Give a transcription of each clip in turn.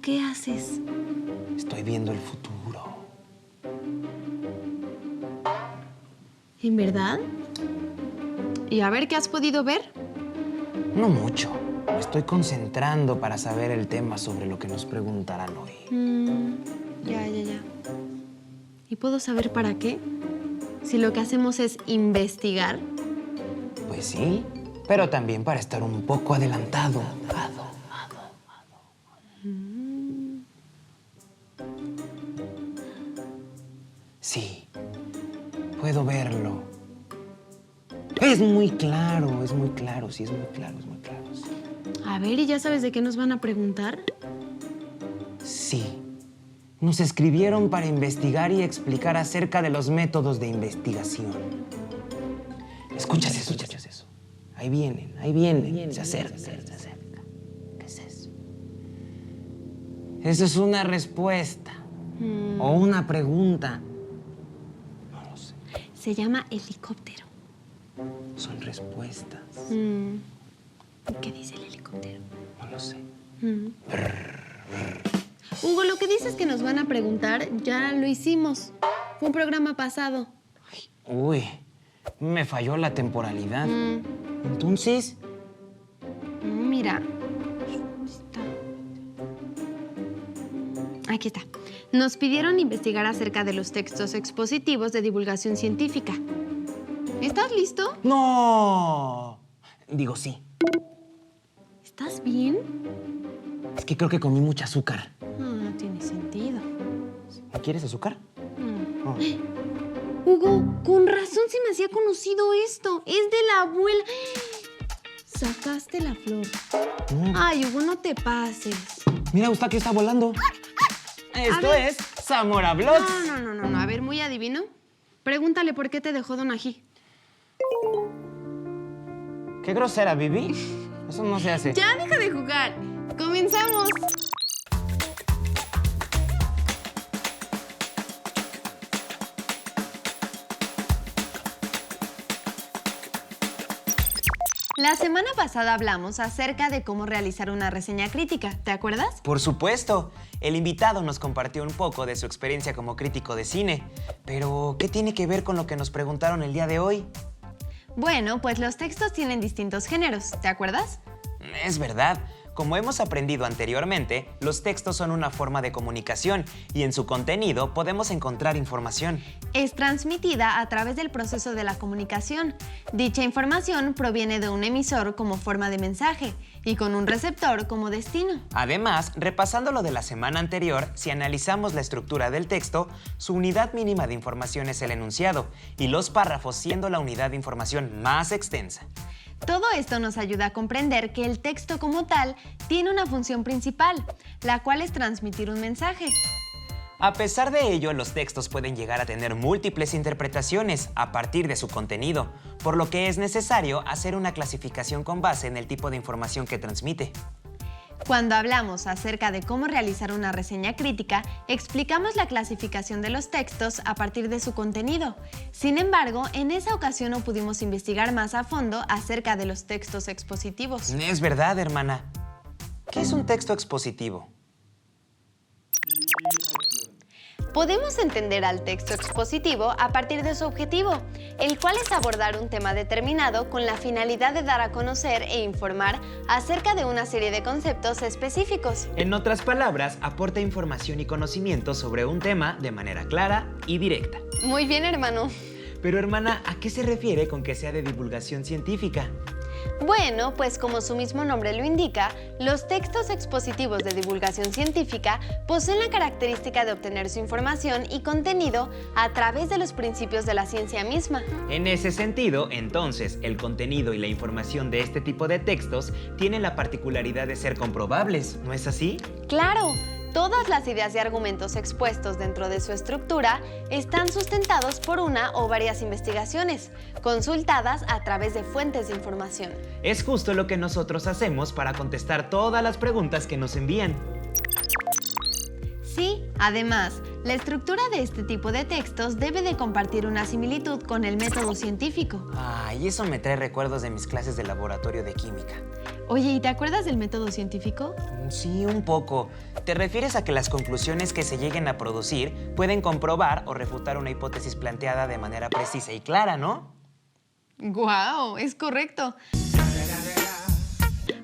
qué haces? Estoy viendo el futuro. ¿En verdad? Y a ver, ¿qué has podido ver? No mucho. Me estoy concentrando para saber el tema sobre lo que nos preguntarán hoy. Ya. ¿Y puedo saber para qué? Si lo que hacemos es investigar. Pues sí, pero también para estar un poco adelantado. Sí, puedo verlo. Es muy claro, sí, es muy claro. Sí. A ver, ¿y ya sabes de qué nos van a preguntar? Sí. Nos escribieron para investigar y explicar acerca de los métodos de investigación. Escuchas eso. Ahí vienen. Se acercan. ¿Qué es eso? ¿Eso es una respuesta? ¿O una pregunta? No lo sé. Se llama helicóptero. Son respuestas. ¿Y qué dice el helicóptero? No lo sé. Hugo, lo que dices que nos van a preguntar, ya lo hicimos. Fue un programa pasado. Uy, me falló la temporalidad. Entonces, Mira. Aquí está. Nos pidieron investigar acerca de los textos expositivos de divulgación científica. ¿Estás listo? ¡no! Digo sí. ¿Estás bien? Es que creo que comí mucha azúcar. No tiene sentido. ¿No quieres azúcar? Oh. Hugo, con razón se me hacía conocido esto. Es de la abuela. Sacaste la flor. Ay, Hugo, no te pases. Mira, Eustaquio está volando. Esto es Zamora Vlogs. No. A ver, muy adivino. Pregúntale por qué te dejó Don Ají. Qué grosera, Bibi. Eso no se hace. Ya deja de jugar. ¡Comenzamos! La semana pasada hablamos acerca de cómo realizar una reseña crítica, ¿te acuerdas? Por supuesto. El invitado nos compartió un poco de su experiencia como crítico de cine. Pero, ¿qué tiene que ver con lo que nos preguntaron el día de hoy? Bueno, pues los textos tienen distintos géneros, ¿te acuerdas? Es verdad. Como hemos aprendido anteriormente, los textos son una forma de comunicación y en su contenido podemos encontrar información. Es transmitida a través del proceso de la comunicación. Dicha información proviene de un emisor como forma de mensaje y con un receptor como destino. Además, repasando lo de la semana anterior, si analizamos la estructura del texto, su unidad mínima de información es el enunciado y los párrafos siendo la unidad de información más extensa. Todo esto nos ayuda a comprender que el texto como tal tiene una función principal, la cual es transmitir un mensaje. A pesar de ello, los textos pueden llegar a tener múltiples interpretaciones a partir de su contenido, por lo que es necesario hacer una clasificación con base en el tipo de información que transmite. Cuando hablamos acerca de cómo realizar una reseña crítica, explicamos la clasificación de los textos a partir de su contenido. Sin embargo, en esa ocasión no pudimos investigar más a fondo acerca de los textos expositivos. Es verdad, hermana. ¿Qué es un texto expositivo? Podemos entender al texto expositivo a partir de su objetivo, el cual es abordar un tema determinado con la finalidad de dar a conocer e informar acerca de una serie de conceptos específicos. En otras palabras, aporta información y conocimiento sobre un tema de manera clara y directa. Muy bien, hermano. Pero, hermana, ¿a qué se refiere con que sea de divulgación científica? Bueno, pues como su mismo nombre lo indica, los textos expositivos de divulgación científica poseen la característica de obtener su información y contenido a través de los principios de la ciencia misma. En ese sentido, entonces, el contenido y la información de este tipo de textos tienen la particularidad de ser comprobables, ¿no es así? ¡Claro! Todas las ideas y argumentos expuestos dentro de su estructura están sustentados por una o varias investigaciones, consultadas a través de fuentes de información. Es justo lo que nosotros hacemos para contestar todas las preguntas que nos envían. Sí, además, la estructura de este tipo de textos debe de compartir una similitud con el método científico. Y eso me trae recuerdos de mis clases de laboratorio de química. Oye, ¿y te acuerdas del método científico? Sí, un poco. Te refieres a que las conclusiones que se lleguen a producir pueden comprobar o refutar una hipótesis planteada de manera precisa y clara, ¿no? ¡Guau! Es correcto.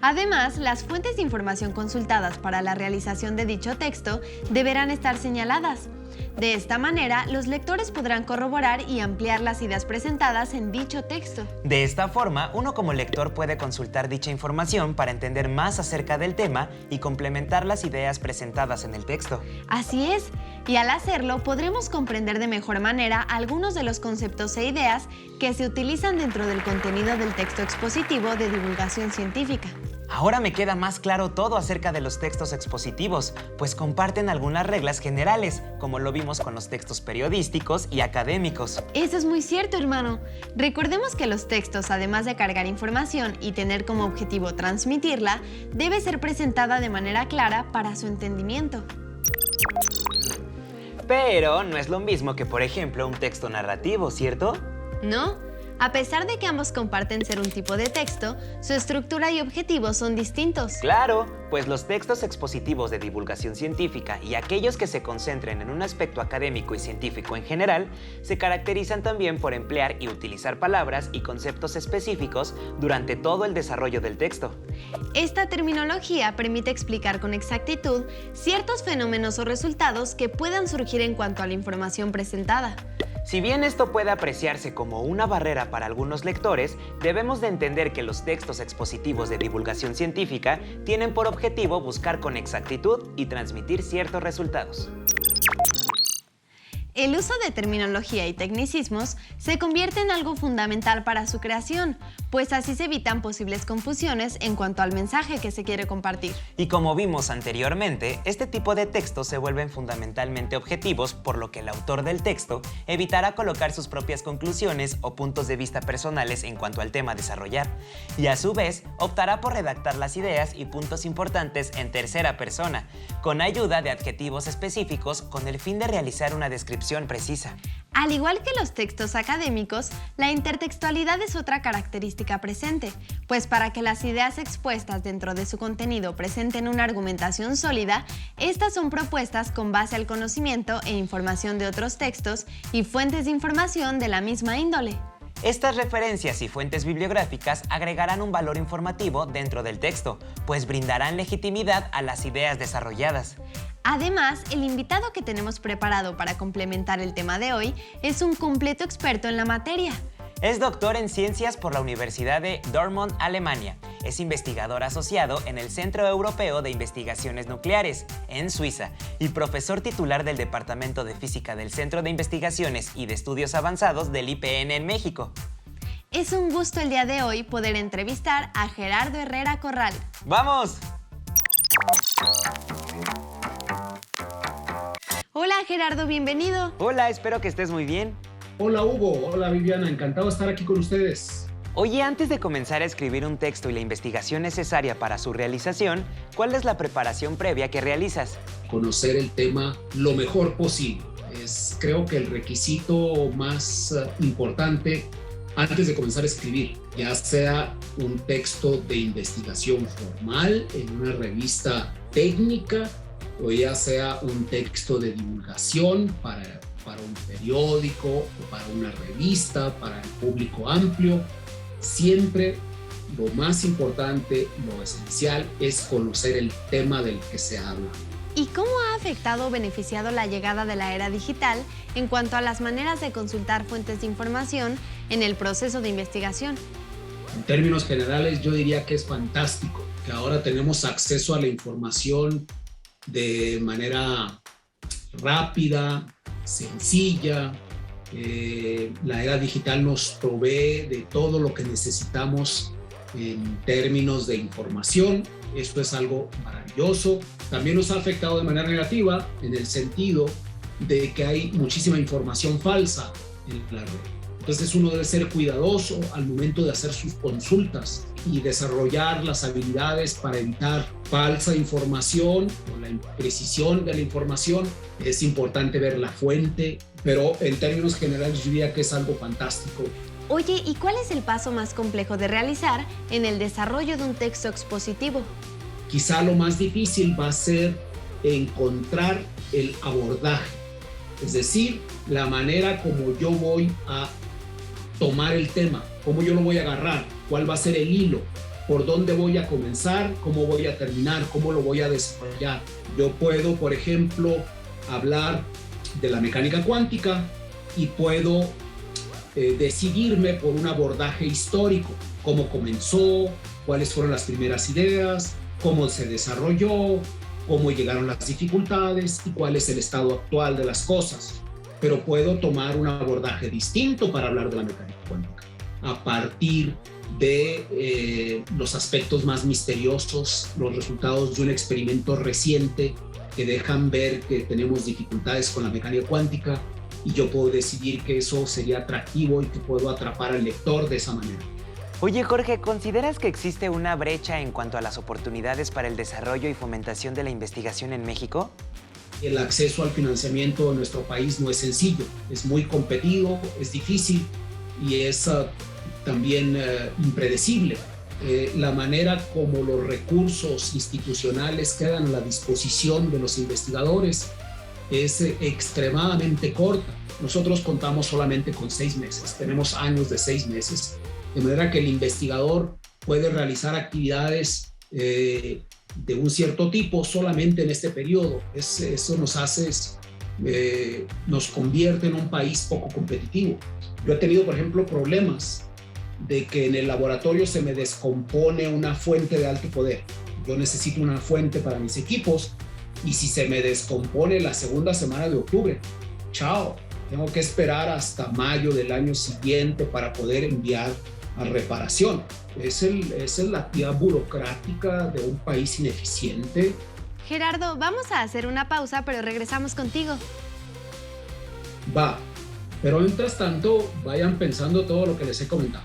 Además, las fuentes de información consultadas para la realización de dicho texto deberán estar señaladas. De esta manera, los lectores podrán corroborar y ampliar las ideas presentadas en dicho texto. De esta forma, uno como lector puede consultar dicha información para entender más acerca del tema y complementar las ideas presentadas en el texto. Así es, y al hacerlo podremos comprender de mejor manera algunos de los conceptos e ideas que se utilizan dentro del contenido del texto expositivo de divulgación científica. Ahora me queda más claro todo acerca de los textos expositivos, pues comparten algunas reglas generales, como lo vimos con los textos periodísticos y académicos. Eso es muy cierto, hermano. Recordemos que los textos, además de cargar información y tener como objetivo transmitirla, debe ser presentada de manera clara para su entendimiento. Pero no es lo mismo que, por ejemplo, un texto narrativo, ¿cierto? ¿No? A pesar de que ambos comparten ser un tipo de texto, su estructura y objetivos son distintos. Claro, pues los textos expositivos de divulgación científica y aquellos que se concentren en un aspecto académico y científico en general, se caracterizan también por emplear y utilizar palabras y conceptos específicos durante todo el desarrollo del texto. Esta terminología permite explicar con exactitud ciertos fenómenos o resultados que puedan surgir en cuanto a la información presentada. Si bien esto puede apreciarse como una barrera para algunos lectores, debemos de entender que los textos expositivos de divulgación científica tienen por objetivo buscar con exactitud y transmitir ciertos resultados. El uso de terminología y tecnicismos se convierte en algo fundamental para su creación, pues así se evitan posibles confusiones en cuanto al mensaje que se quiere compartir. Y como vimos anteriormente, este tipo de textos se vuelven fundamentalmente objetivos, por lo que el autor del texto evitará colocar sus propias conclusiones o puntos de vista personales en cuanto al tema a desarrollar, y a su vez optará por redactar las ideas y puntos importantes en tercera persona, con ayuda de adjetivos específicos con el fin de realizar una descripción precisa. Al igual que los textos académicos, la intertextualidad es otra característica presente, pues para que las ideas expuestas dentro de su contenido presenten una argumentación sólida, estas son propuestas con base al conocimiento e información de otros textos y fuentes de información de la misma índole. Estas referencias y fuentes bibliográficas agregarán un valor informativo dentro del texto, pues brindarán legitimidad a las ideas desarrolladas. Además, el invitado que tenemos preparado para complementar el tema de hoy es un completo experto en la materia. Es doctor en ciencias por la Universidad de Dortmund, Alemania. Es investigador asociado en el Centro Europeo de Investigaciones Nucleares, en Suiza, y profesor titular del Departamento de Física del Centro de Investigaciones y de Estudios Avanzados del IPN en México. Es un gusto el día de hoy poder entrevistar a Gerardo Herrera Corral. ¡Vamos! Hola Gerardo, bienvenido. Hola, espero que estés muy bien. Hola Hugo, hola Viviana, encantado de estar aquí con ustedes. Oye, antes de comenzar a escribir un texto y la investigación necesaria para su realización, ¿cuál es la preparación previa que realizas? Conocer el tema lo mejor posible. Creo que el requisito más importante antes de comenzar a escribir, ya sea un texto de investigación formal en una revista técnica o ya sea un texto de divulgación para un periódico o para una revista, para el público amplio. Siempre lo más importante, lo esencial es conocer el tema del que se habla. ¿Y cómo ha afectado o beneficiado la llegada de la era digital en cuanto a las maneras de consultar fuentes de información en el proceso de investigación? En términos generales, yo diría que es fantástico, que ahora tenemos acceso a la información de manera rápida, sencilla. La era digital nos provee de todo lo que necesitamos en términos de información. Esto es algo maravilloso. También nos ha afectado de manera negativa en el sentido de que hay muchísima información falsa en la red. Entonces uno debe ser cuidadoso al momento de hacer sus consultas y desarrollar las habilidades para evitar falsa información o la imprecisión de la información. Es importante ver la fuente, pero en términos generales yo diría que es algo fantástico Oye, ¿y cuál es el paso más complejo de realizar en el desarrollo de un texto expositivo? Quizá lo más difícil va a ser encontrar el abordaje, es decir, la manera como yo voy a tomar el tema, cómo yo lo voy a agarrar, cuál va a ser el hilo, por dónde voy a comenzar, cómo voy a terminar, cómo lo voy a desarrollar. Yo puedo, por ejemplo, hablar de la mecánica cuántica y puedo decidirme por un abordaje histórico, cómo comenzó, cuáles fueron las primeras ideas, cómo se desarrolló, cómo llegaron las dificultades y cuál es el estado actual de las cosas. Pero puedo tomar un abordaje distinto para hablar de la mecánica cuántica, a partir de los aspectos más misteriosos, los resultados de un experimento reciente que dejan ver que tenemos dificultades con la mecánica cuántica, y yo puedo decidir que eso sería atractivo y que puedo atrapar al lector de esa manera. Oye, Jorge, ¿consideras que existe una brecha en cuanto a las oportunidades para el desarrollo y fomentación de la investigación en México? El acceso al financiamiento en nuestro país no es sencillo, es muy competido, es difícil y es también impredecible. La manera como los recursos institucionales quedan a la disposición de los investigadores es extremadamente corta. Nosotros contamos solamente con 6 meses, tenemos años de 6 meses, de manera que el investigador puede realizar actividades de un cierto tipo solamente en este periodo. Eso nos convierte en un país poco competitivo. Yo he tenido, por ejemplo, problemas de que en el laboratorio se me descompone una fuente de alto poder. Yo necesito una fuente para mis equipos y si se me descompone la segunda semana de octubre, chao, tengo que esperar hasta mayo del año siguiente para poder enviar a reparación. Es la actividad burocrática de un país ineficiente. Gerardo, vamos a hacer una pausa, pero regresamos contigo. Va, pero mientras tanto, vayan pensando todo lo que les he comentado.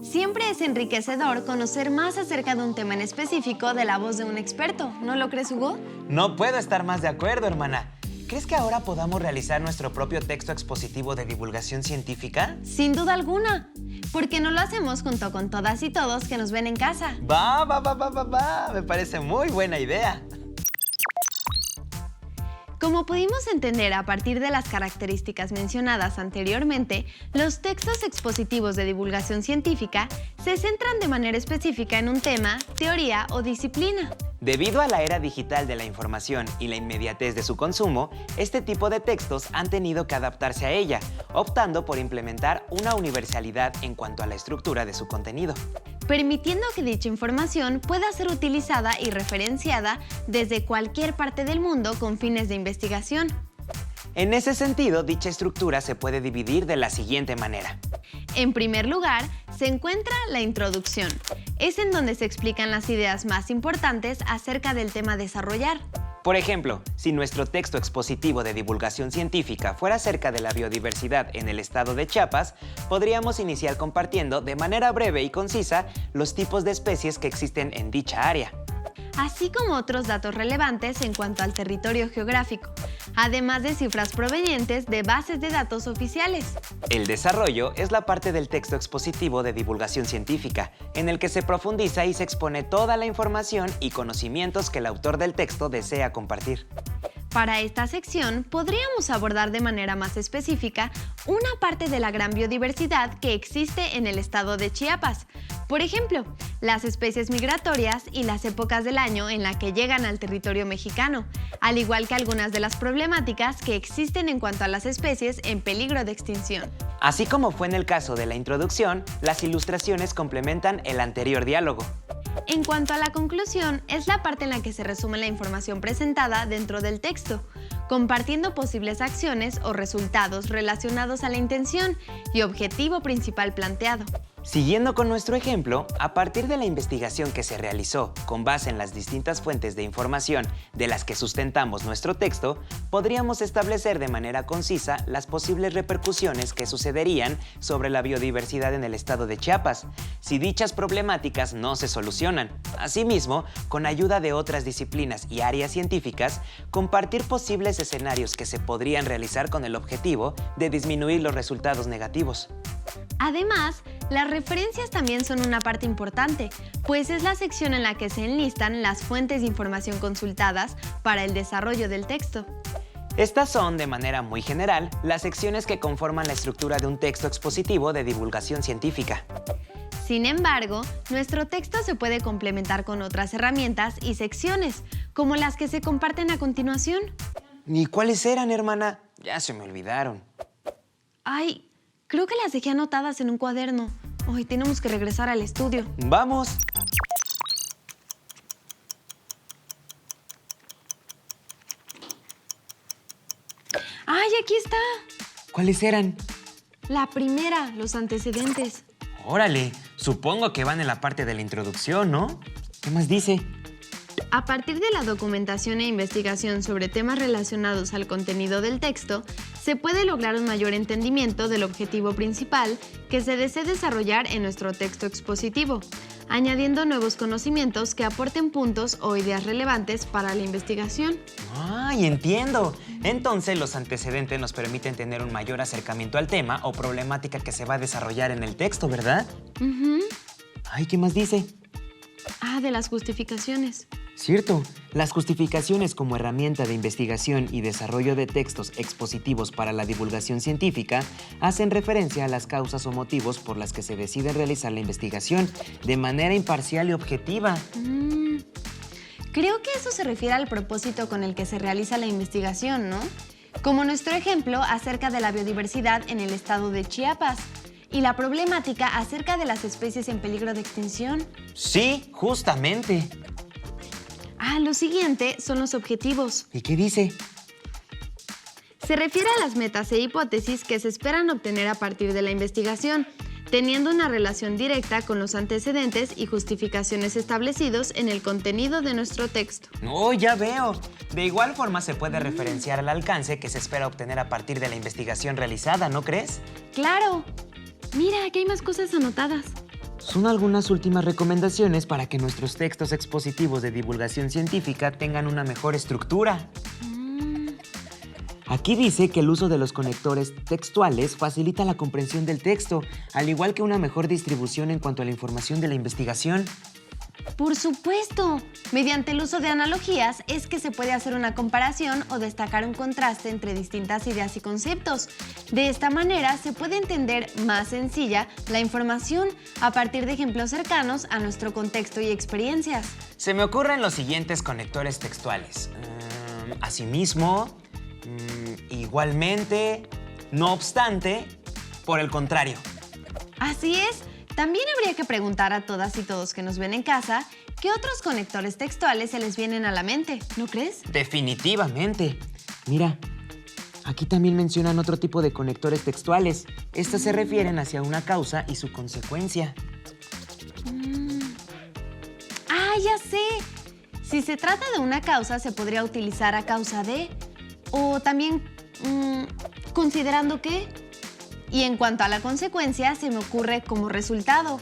Siempre es enriquecedor conocer más acerca de un tema en específico de la voz de un experto, ¿no lo crees, Hugo? No puedo estar más de acuerdo, hermana. ¿Crees que ahora podamos realizar nuestro propio texto expositivo de divulgación científica? Sin duda alguna, porque no lo hacemos junto con todas y todos que nos ven en casa. Va. Me parece muy buena idea. Como pudimos entender a partir de las características mencionadas anteriormente, los textos expositivos de divulgación científica se centran de manera específica en un tema, teoría o disciplina. Debido a la era digital de la información y la inmediatez de su consumo, este tipo de textos han tenido que adaptarse a ella, optando por implementar una universalidad en cuanto a la estructura de su contenido, permitiendo que dicha información pueda ser utilizada y referenciada desde cualquier parte del mundo con fines de investigación. En ese sentido, dicha estructura se puede dividir de la siguiente manera. En primer lugar, se encuentra la introducción. Es en donde se explican las ideas más importantes acerca del tema a desarrollar. Por ejemplo, si nuestro texto expositivo de divulgación científica fuera acerca de la biodiversidad en el estado de Chiapas, podríamos iniciar compartiendo de manera breve y concisa los tipos de especies que existen en dicha área, así como otros datos relevantes en cuanto al territorio geográfico, además de cifras provenientes de bases de datos oficiales. El desarrollo es la parte del texto expositivo de divulgación científica, en el que se profundiza y se expone toda la información y conocimientos que el autor del texto desea compartir. Para esta sección, podríamos abordar de manera más específica una parte de la gran biodiversidad que existe en el estado de Chiapas. Por ejemplo, las especies migratorias y las épocas del año en las que llegan al territorio mexicano, al igual que algunas de las problemáticas que existen en cuanto a las especies en peligro de extinción. Así como fue en el caso de la introducción, las ilustraciones complementan el anterior diálogo. En cuanto a la conclusión, es la parte en la que se resume la información presentada dentro del texto, compartiendo posibles acciones o resultados relacionados a la intención y objetivo principal planteado. Siguiendo con nuestro ejemplo, a partir de la investigación que se realizó con base en las distintas fuentes de información de las que sustentamos nuestro texto, podríamos establecer de manera concisa las posibles repercusiones que sucederían sobre la biodiversidad en el estado de Chiapas, si dichas problemáticas no se solucionan. Asimismo, con ayuda de otras disciplinas y áreas científicas, compartir posibles escenarios que se podrían realizar con el objetivo de disminuir los resultados negativos. Además, las referencias también son una parte importante, pues es la sección en la que se enlistan las fuentes de información consultadas para el desarrollo del texto. Estas son, de manera muy general, las secciones que conforman la estructura de un texto expositivo de divulgación científica. Sin embargo, nuestro texto se puede complementar con otras herramientas y secciones, como las que se comparten a continuación. ¿Y cuáles eran, hermana? Ya se me olvidaron. Ay, creo que las dejé anotadas en un cuaderno. Hoy tenemos que regresar al estudio. ¡Vamos! ¡Ay, aquí está! ¿Cuáles eran? La primera, los antecedentes. Órale, supongo que van en la parte de la introducción, ¿no? ¿Qué más dice? A partir de la documentación e investigación sobre temas relacionados al contenido del texto, se puede lograr un mayor entendimiento del objetivo principal que se desea desarrollar en nuestro texto expositivo, añadiendo nuevos conocimientos que aporten puntos o ideas relevantes para la investigación. ¡Ay, entiendo! Entonces, los antecedentes nos permiten tener un mayor acercamiento al tema o problemática que se va a desarrollar en el texto, ¿verdad? Ay, ¿qué más dice? De las justificaciones. Cierto, las justificaciones como herramienta de investigación y desarrollo de textos expositivos para la divulgación científica hacen referencia a las causas o motivos por las que se decide realizar la investigación de manera imparcial y objetiva. Creo que eso se refiere al propósito con el que se realiza la investigación, ¿no? Como nuestro ejemplo acerca de la biodiversidad en el estado de Chiapas y la problemática acerca de las especies en peligro de extinción. Sí, justamente. Lo siguiente son los objetivos. ¿Y qué dice? Se refiere a las metas e hipótesis que se esperan obtener a partir de la investigación, teniendo una relación directa con los antecedentes y justificaciones establecidos en el contenido de nuestro texto. ¡Oh, ya veo! De igual forma se puede referenciar al alcance que se espera obtener a partir de la investigación realizada, ¿no crees? ¡Claro! Mira, aquí hay más cosas anotadas. Son algunas últimas recomendaciones para que nuestros textos expositivos de divulgación científica tengan una mejor estructura. Aquí dice que el uso de los conectores textuales facilita la comprensión del texto, al igual que una mejor distribución en cuanto a la información de la investigación. ¡Por supuesto! Mediante el uso de analogías es que se puede hacer una comparación o destacar un contraste entre distintas ideas y conceptos. De esta manera se puede entender más sencilla la información a partir de ejemplos cercanos a nuestro contexto y experiencias. Se me ocurren los siguientes conectores textuales. Asimismo, igualmente, no obstante, por el contrario. Así es. También habría que preguntar a todas y todos que nos ven en casa qué otros conectores textuales se les vienen a la mente, ¿no crees? Definitivamente. Mira, aquí también mencionan otro tipo de conectores textuales. Estos se refieren hacia una causa y su consecuencia. Ya sé. Si se trata de una causa, se podría utilizar a causa de, o también considerando que. Y en cuanto a la consecuencia, se me ocurre como resultado.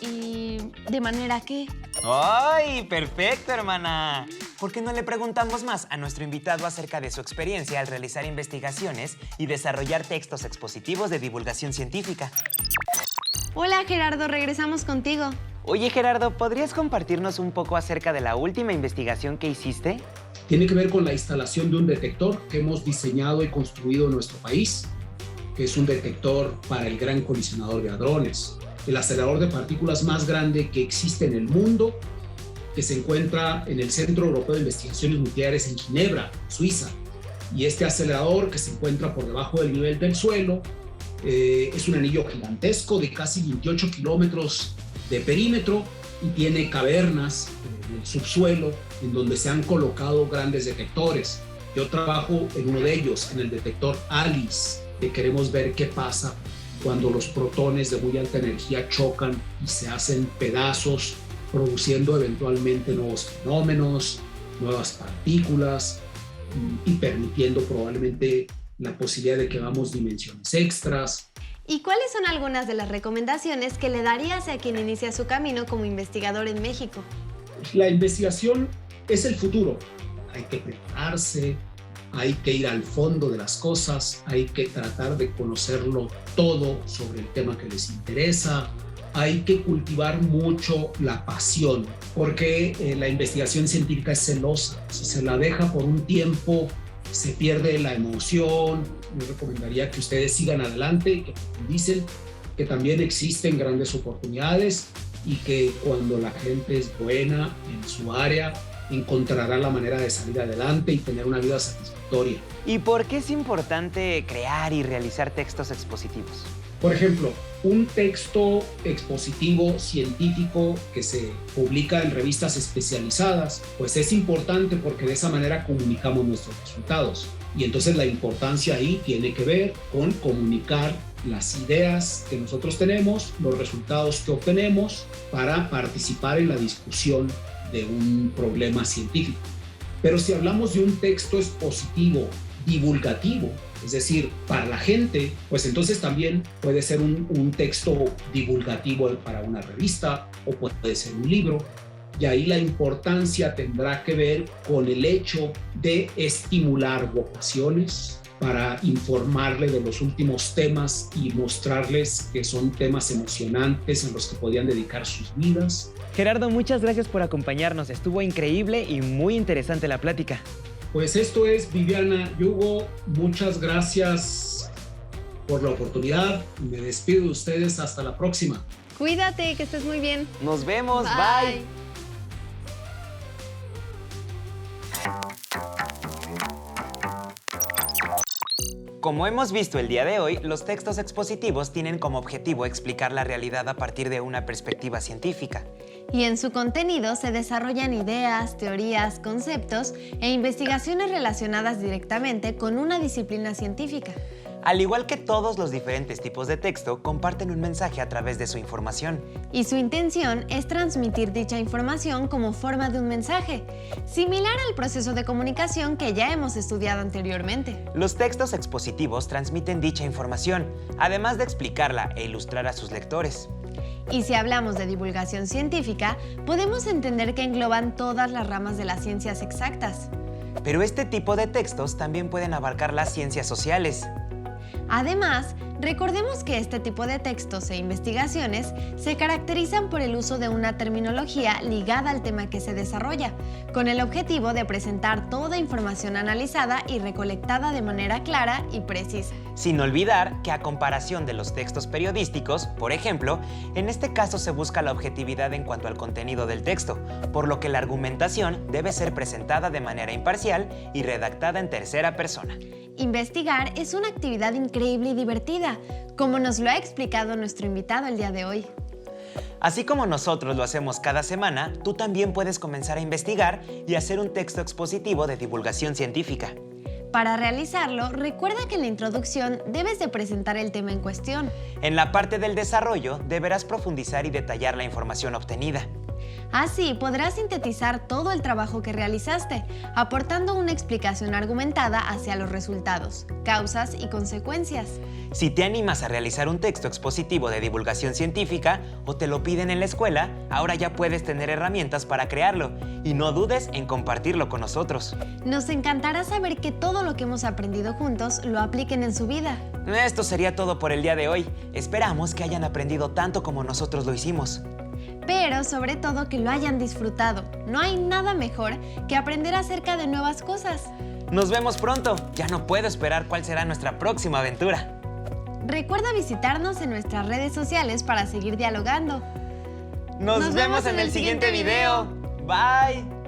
Y de manera que. ¡Ay, perfecto, hermana! ¿Por qué no le preguntamos más a nuestro invitado acerca de su experiencia al realizar investigaciones y desarrollar textos expositivos de divulgación científica? Hola, Gerardo, regresamos contigo. Oye, Gerardo, ¿podrías compartirnos un poco acerca de la última investigación que hiciste? Tiene que ver con la instalación de un detector que hemos diseñado y construido en nuestro país, que es un detector para el Gran Colisionador de Hadrones, el acelerador de partículas más grande que existe en el mundo, que se encuentra en el Centro Europeo de Investigaciones Nucleares en Ginebra, Suiza. Y este acelerador, que se encuentra por debajo del nivel del suelo, es un anillo gigantesco de casi 28 kilómetros de perímetro y tiene cavernas en el subsuelo en donde se han colocado grandes detectores. Yo trabajo en uno de ellos, en el detector ALICE, que queremos ver qué pasa cuando los protones de muy alta energía chocan y se hacen pedazos, produciendo eventualmente nuevos fenómenos, nuevas partículas y permitiendo probablemente la posibilidad de que hagamos dimensiones extras. ¿Y cuáles son algunas de las recomendaciones que le darías a quien inicia su camino como investigador en México? La investigación es el futuro. Hay que prepararse, hay que ir al fondo de las cosas, hay que tratar de conocerlo todo sobre el tema que les interesa, hay que cultivar mucho la pasión, porque la investigación científica es celosa. Si se la deja por un tiempo, se pierde la emoción. Yo recomendaría que ustedes sigan adelante y que profundicen, que también existen grandes oportunidades y que cuando la gente es buena en su área, encontrará la manera de salir adelante y tener una vida satisfactoria. ¿Y por qué es importante crear y realizar textos expositivos? Por ejemplo, un texto expositivo científico que se publica en revistas especializadas, pues es importante porque de esa manera comunicamos nuestros resultados. Y entonces la importancia ahí tiene que ver con comunicar las ideas que nosotros tenemos, los resultados que obtenemos para participar en la discusión de un problema científico. Pero si hablamos de un texto expositivo, divulgativo, es decir, para la gente, pues entonces también puede ser un texto divulgativo para una revista o puede ser un libro. Y ahí la importancia tendrá que ver con el hecho de estimular vocaciones para informarle de los últimos temas y mostrarles que son temas emocionantes en los que podían dedicar sus vidas. Gerardo, muchas gracias por acompañarnos. Estuvo increíble y muy interesante la plática. Pues esto es Viviana y Hugo. Muchas gracias por la oportunidad. Me despido de ustedes hasta la próxima. Cuídate, que estés muy bien. Nos vemos, bye. Como hemos visto el día de hoy, los textos expositivos tienen como objetivo explicar la realidad a partir de una perspectiva científica. Y en su contenido se desarrollan ideas, teorías, conceptos e investigaciones relacionadas directamente con una disciplina científica. Al igual que todos los diferentes tipos de texto, comparten un mensaje a través de su información. Y su intención es transmitir dicha información como forma de un mensaje, similar al proceso de comunicación que ya hemos estudiado anteriormente. Los textos expositivos transmiten dicha información, además de explicarla e ilustrar a sus lectores. Y si hablamos de divulgación científica, podemos entender que engloban todas las ramas de las ciencias exactas. Pero este tipo de textos también pueden abarcar las ciencias sociales. Además, recordemos que este tipo de textos e investigaciones se caracterizan por el uso de una terminología ligada al tema que se desarrolla, con el objetivo de presentar toda información analizada y recolectada de manera clara y precisa. Sin olvidar que a comparación de los textos periodísticos, por ejemplo, en este caso se busca la objetividad en cuanto al contenido del texto, por lo que la argumentación debe ser presentada de manera imparcial y redactada en tercera persona. Investigar es una actividad increíble y divertida, como nos lo ha explicado nuestro invitado el día de hoy. Así como nosotros lo hacemos cada semana, tú también puedes comenzar a investigar y hacer un texto expositivo de divulgación científica. Para realizarlo, recuerda que en la introducción debes de presentar el tema en cuestión. En la parte del desarrollo, deberás profundizar y detallar la información obtenida. Así podrás sintetizar todo el trabajo que realizaste, aportando una explicación argumentada hacia los resultados, causas y consecuencias. Si te animas a realizar un texto expositivo de divulgación científica o te lo piden en la escuela, ahora ya puedes tener herramientas para crearlo y no dudes en compartirlo con nosotros. Nos encantará saber que todo lo que hemos aprendido juntos lo apliquen en su vida. Esto sería todo por el día de hoy. Esperamos que hayan aprendido tanto como nosotros lo hicimos. Pero sobre todo que lo hayan disfrutado. No hay nada mejor que aprender acerca de nuevas cosas. Nos vemos pronto. Ya no puedo esperar cuál será nuestra próxima aventura. Recuerda visitarnos en nuestras redes sociales para seguir dialogando. Nos vemos en el siguiente video. Bye.